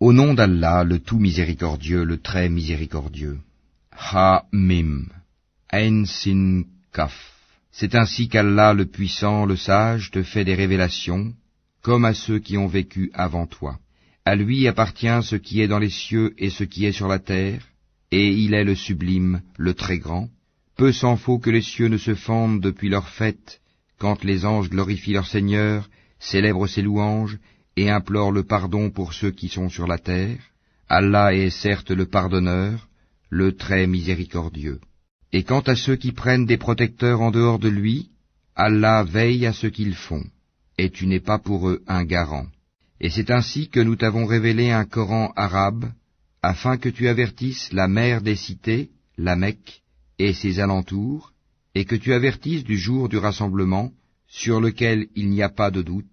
Au nom d'Allah, le tout miséricordieux, le très miséricordieux. Ha-Mim, Ain Sin Kaf. C'est ainsi qu'Allah, le puissant, le sage, te fait des révélations, comme à ceux qui ont vécu avant toi. À lui appartient ce qui est dans les cieux et ce qui est sur la terre, et il est le sublime, le très grand. Peu s'en faut que les cieux ne se fendent depuis leur fête, quand les anges glorifient leur Seigneur, célèbrent ses louanges, et implorent le pardon pour ceux qui sont sur la terre. Allah est certes le pardonneur, le très miséricordieux. Et quant à ceux qui prennent des protecteurs en dehors de lui, Allah veille à ce qu'ils font, et tu n'es pas pour eux un garant. Et c'est ainsi que nous t'avons révélé un Coran arabe, afin que tu avertisses la mère des cités, la Mecque, et ses alentours, et que tu avertisses du jour du rassemblement, sur lequel il n'y a pas de doute,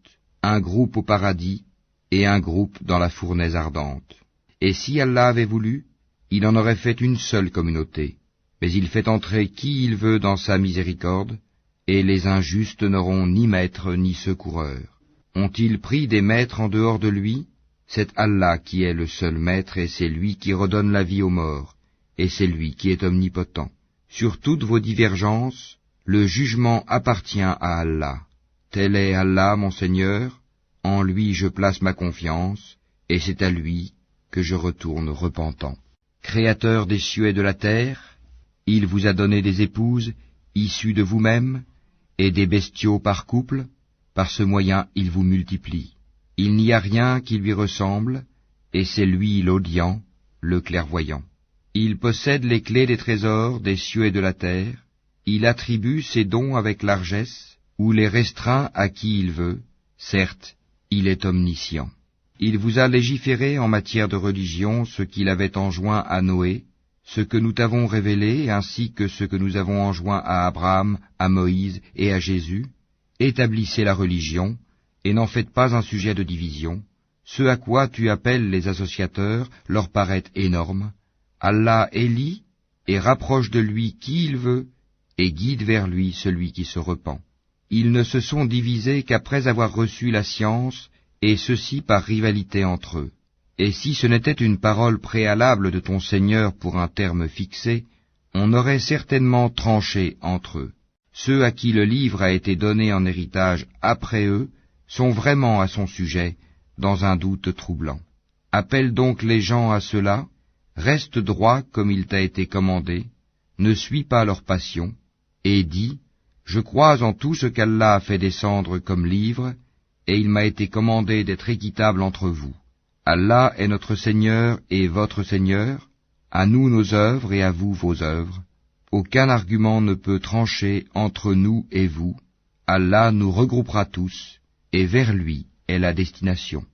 un groupe au paradis et un groupe dans la fournaise ardente. Et si Allah avait voulu, il en aurait fait une seule communauté, mais il fait entrer qui il veut dans sa miséricorde, et les injustes n'auront ni maître ni secoureur. Ont-ils pris des maîtres en dehors de lui? C'est Allah qui est le seul maître, et c'est lui qui redonne la vie aux morts, et c'est lui qui est omnipotent. Sur toutes vos divergences, le jugement appartient à Allah. Tel est Allah, mon Seigneur, en lui je place ma confiance, et c'est à lui que je retourne repentant. Créateur des cieux et de la terre, il vous a donné des épouses, issues de vous-même, et des bestiaux par couple, par ce moyen il vous multiplie. Il n'y a rien qui lui ressemble, et c'est lui l'audient, le clairvoyant. Il possède les clés des trésors des cieux et de la terre, il attribue ses dons avec largesse, ou les restreint à qui il veut, certes, il est omniscient. Il vous a légiféré en matière de religion ce qu'il avait enjoint à Noé, ce que nous t'avons révélé, ainsi que ce que nous avons enjoint à Abraham, à Moïse et à Jésus. Établissez la religion, et n'en faites pas un sujet de division. Ce à quoi tu appelles les associateurs leur paraît énorme. Allah élit et rapproche de lui qui il veut, et guide vers lui celui qui se repent. Ils ne se sont divisés qu'après avoir reçu la science, et ceci par rivalité entre eux. Et si ce n'était une parole préalable de ton Seigneur pour un terme fixé, on aurait certainement tranché entre eux. Ceux à qui le livre a été donné en héritage après eux sont vraiment à son sujet, dans un doute troublant. Appelle donc les gens à cela, reste droit comme il t'a été commandé, ne suis pas leur passion, et dis, je crois en tout ce qu'Allah a fait descendre comme livre, et il m'a été commandé d'être équitable entre vous. Allah est notre Seigneur et votre Seigneur, à nous nos œuvres et à vous vos œuvres. Aucun argument ne peut trancher entre nous et vous. Allah nous regroupera tous, et vers lui est la destination.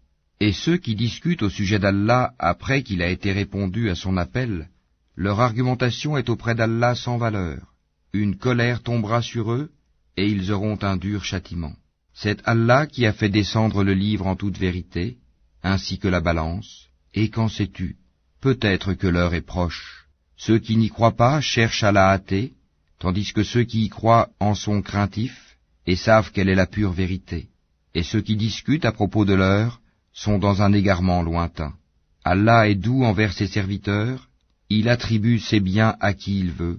Et ceux qui discutent au sujet d'Allah après qu'il a été répondu à son appel, leur argumentation est auprès d'Allah sans valeur. Une colère tombera sur eux, et ils auront un dur châtiment. C'est Allah qui a fait descendre le livre en toute vérité, ainsi que la balance, et qu'en sais-tu? Peut-être que l'heure est proche. Ceux qui n'y croient pas cherchent à la hâter, tandis que ceux qui y croient en sont craintifs, et savent quelle est la pure vérité. Et ceux qui discutent à propos de l'heure sont dans un égarement lointain. Allah est doux envers ses serviteurs, il attribue ses biens à qui il veut,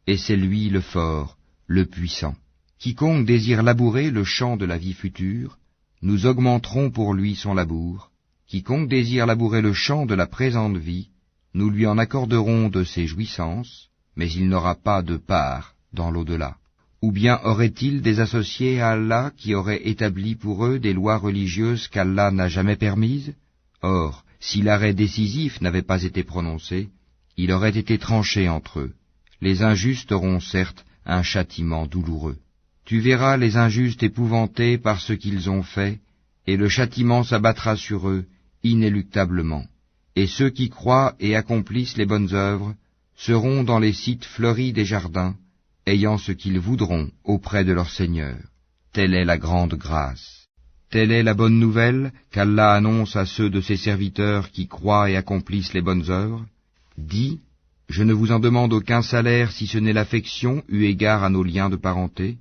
et c'est lui le fort, le puissant. Quiconque désire labourer le champ de la vie future, nous augmenterons pour lui son labour. Quiconque désire labourer le champ de la présente vie, nous lui en accorderons de ses jouissances, mais il n'aura pas de part dans l'au-delà. Ou bien aurait-il des associés à Allah qui auraient établi pour eux des lois religieuses qu'Allah n'a jamais permises? Or, si l'arrêt décisif n'avait pas été prononcé, il aurait été tranché entre eux. Les injustes auront certes un châtiment douloureux. Tu verras les injustes épouvantés par ce qu'ils ont fait, et le châtiment s'abattra sur eux inéluctablement. Et ceux qui croient et accomplissent les bonnes œuvres seront dans les sites fleuris des jardins, ayant ce qu'ils voudront auprès de leur Seigneur. Telle est la grande grâce. Telle est la bonne nouvelle qu'Allah annonce à ceux de ses serviteurs qui croient et accomplissent les bonnes œuvres. Dis, je ne vous en demande aucun salaire si ce n'est l'affection eu égard à nos liens de parenté,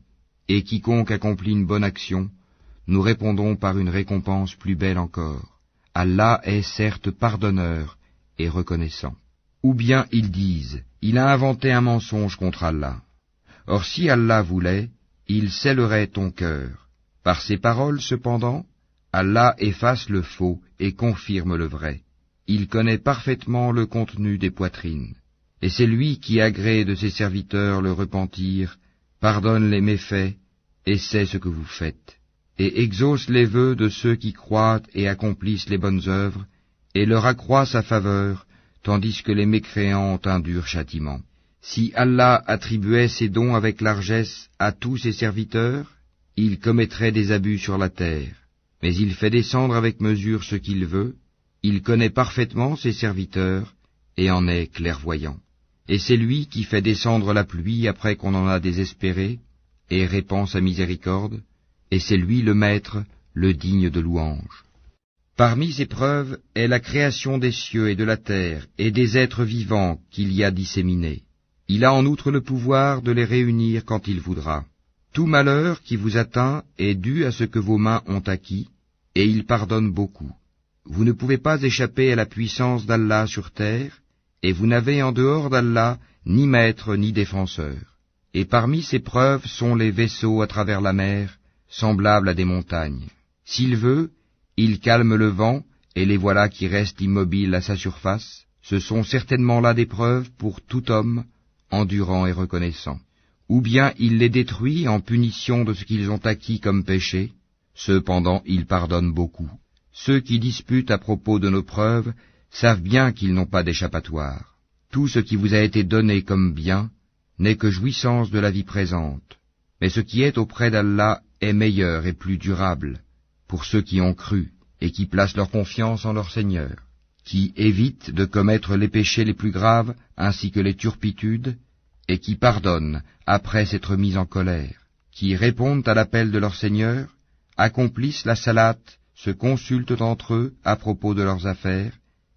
et quiconque accomplit une bonne action, nous répondrons par une récompense plus belle encore. Allah est certes pardonneur et reconnaissant. Ou bien ils disent, il a inventé un mensonge contre Allah. Or si Allah voulait, il scellerait ton cœur. Par ces paroles cependant, Allah efface le faux et confirme le vrai. Il connaît parfaitement le contenu des poitrines. Et c'est lui qui agrée de ses serviteurs le repentir, pardonne les méfaits, et sait ce que vous faites, et exauce les vœux de ceux qui croient et accomplissent les bonnes œuvres, et leur accroît sa faveur, tandis que les mécréants ont un dur châtiment. Si Allah attribuait ses dons avec largesse à tous ses serviteurs, il commettrait des abus sur la terre. Mais il fait descendre avec mesure ce qu'il veut, il connaît parfaitement ses serviteurs, et en est clairvoyant. Et c'est lui qui fait descendre la pluie après qu'on en a désespéré, et répand sa miséricorde, et c'est lui le maître, le digne de louange. Parmi ses preuves est la création des cieux et de la terre, et des êtres vivants qu'il y a disséminés. Il a en outre le pouvoir de les réunir quand il voudra. Tout malheur qui vous atteint est dû à ce que vos mains ont acquis, et il pardonne beaucoup. Vous ne pouvez pas échapper à la puissance d'Allah sur terre, et vous n'avez en dehors d'Allah ni maître ni défenseur. Et parmi ces preuves sont les vaisseaux à travers la mer, semblables à des montagnes. S'il veut, il calme le vent, et les voilà qui restent immobiles à sa surface. Ce sont certainement là des preuves pour tout homme, endurant et reconnaissant. Ou bien il les détruit en punition de ce qu'ils ont acquis comme péché. Cependant il pardonne beaucoup. Ceux qui disputent à propos de nos preuves savent bien qu'ils n'ont pas d'échappatoire. Tout ce qui vous a été donné comme bien n'est que jouissance de la vie présente, mais ce qui est auprès d'Allah est meilleur et plus durable pour ceux qui ont cru et qui placent leur confiance en leur Seigneur, qui évitent de commettre les péchés les plus graves ainsi que les turpitudes, et qui pardonnent après s'être mis en colère, qui répondent à l'appel de leur Seigneur, accomplissent la salate, se consultent entre eux à propos de leurs affaires,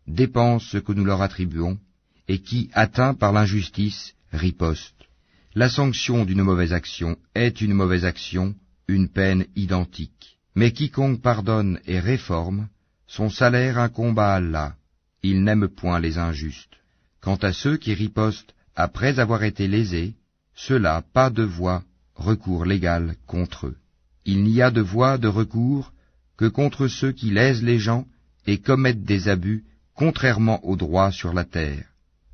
dépensent ce que nous leur attribuons, et qui, atteints par l'injustice, ripostent. La sanction d'une mauvaise action est une mauvaise action, une peine identique. Mais quiconque pardonne et réforme, son salaire incombe à Allah. Il n'aime point les injustes. Quant à ceux qui ripostent après avoir été lésés, ceux-là pas de voie, recours légal contre eux. Il n'y a de voie de recours que contre ceux qui lèsent les gens et commettent des abus contrairement au droit sur la terre.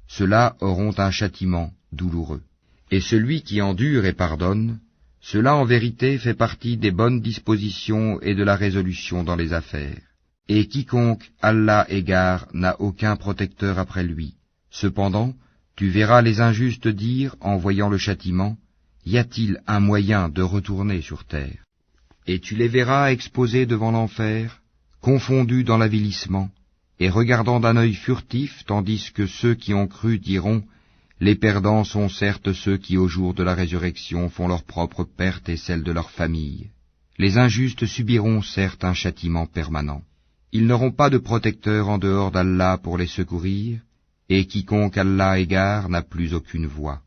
Ceux-là auront un châtiment douloureux. Et celui qui endure et pardonne, cela en vérité fait partie des bonnes dispositions et de la résolution dans les affaires. Et quiconque Allah égare n'a aucun protecteur après lui. Cependant, tu verras les injustes dire, en voyant le châtiment, y a-t-il un moyen de retourner sur terre? Et tu les verras exposés devant l'enfer, confondus dans l'avilissement, et regardant d'un œil furtif, tandis que ceux qui ont cru diront, les perdants sont certes ceux qui au jour de la résurrection font leur propre perte et celle de leur famille. Les injustes subiront certes un châtiment permanent. Ils n'auront pas de protecteur en dehors d'Allah pour les secourir, et quiconque Allah égare n'a plus aucune voie.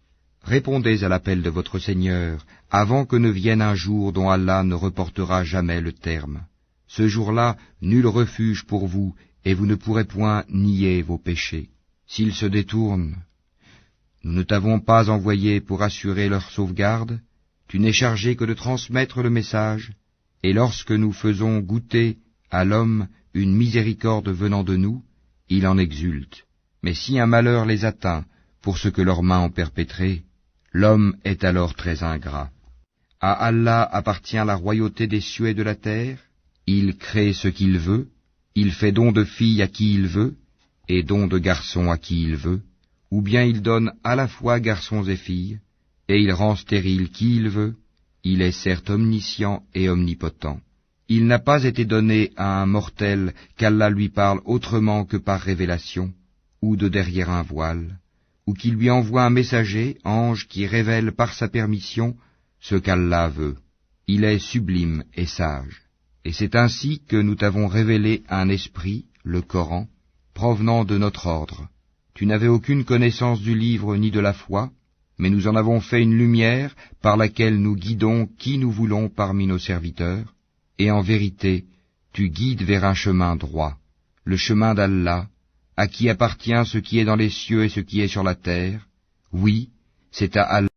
Répondez à l'appel de votre Seigneur, avant que ne vienne un jour dont Allah ne reportera jamais le terme. Ce jour-là, nul refuge pour vous, et vous ne pourrez point nier vos péchés. S'ils se détournent, nous ne t'avons pas envoyé pour assurer leur sauvegarde, tu n'es chargé que de transmettre le message, et lorsque nous faisons goûter à l'homme une miséricorde venant de nous, il en exulte. Mais si un malheur les atteint pour ce que leurs mains ont perpétré, l'homme est alors très ingrat. À Allah appartient la royauté des cieux et de la terre, il crée ce qu'il veut, il fait don de filles à qui il veut, et don de garçons à qui il veut, ou bien il donne à la fois garçons et filles, et il rend stérile qui il veut, il est certes omniscient et omnipotent. Il n'a pas été donné à un mortel qu'Allah lui parle autrement que par révélation, ou de derrière un voile, ou qu'il lui envoie un messager, ange, qui révèle par sa permission ce qu'Allah veut. Il est sublime et sage. Et c'est ainsi que nous t'avons révélé un esprit, le Coran, provenant de notre ordre. Tu n'avais aucune connaissance du livre ni de la foi, mais nous en avons fait une lumière par laquelle nous guidons qui nous voulons parmi nos serviteurs, et en vérité, tu guides vers un chemin droit. le chemin d'Allah, à qui appartient ce qui est dans les cieux et ce qui est sur la terre. Oui, c'est à Allah